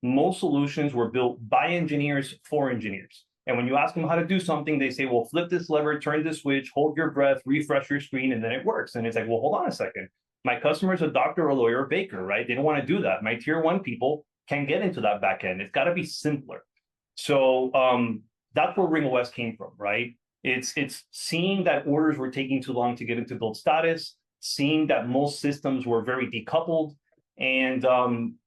most solutions were built by engineers for engineers. And when you ask them how to do something, they say, well, flip this lever, turn this switch, hold your breath, refresh your screen, and then it works. And it's like, well, hold on a second. My customer is a doctor, a lawyer, a baker, right? They don't want to do that. My tier one people can't get into that back end. It's got to be simpler. So that's where RingOS came from, right? It's seeing that orders were taking too long to get into build status, seeing that most systems were very decoupled, and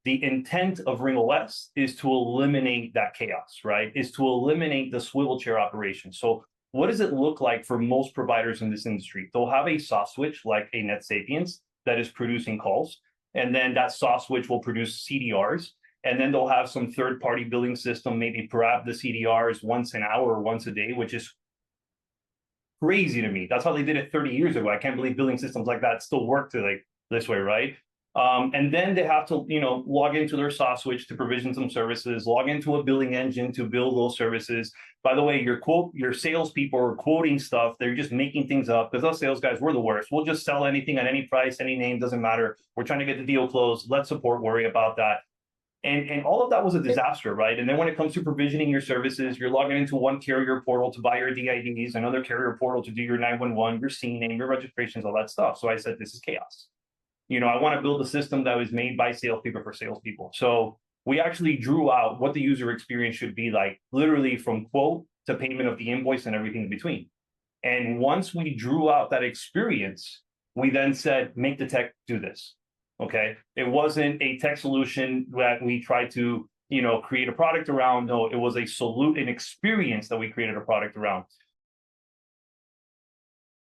the intent of RingOS is to eliminate that chaos, right? Is to eliminate the swivel chair operation. So what does it look like for most providers in this industry? They'll have a soft switch like a NetSapiens that is producing calls, and then that soft switch will produce CDRs, and then they'll have some third-party billing system maybe grab the CDRs once an hour or once a day, which is crazy to me. That's how they did it 30 years ago. I can't believe billing systems like that still work to like this way, right? And then they have to, log into their soft switch to provision some services, log into a billing engine to bill those services. By the way, your salespeople are quoting stuff. They're just making things up because us sales guys, we're the worst. We'll just sell anything at any price, any name, doesn't matter. We're trying to get the deal closed. Let support worry about that. And all of that was a disaster, right? And then when it comes to provisioning your services, you're logging into one carrier portal to buy your DIDs, another carrier portal to do your 911, your scene name, your registrations, all that stuff. So I said, this is chaos. I want to build a system that was made by salespeople for salespeople. So we actually drew out what the user experience should be like, literally from quote to payment of the invoice and everything in between. And once we drew out that experience, we then said, make the tech do this. Okay. It wasn't a tech solution that we tried to, create a product around. No, it was an experience that we created a product around.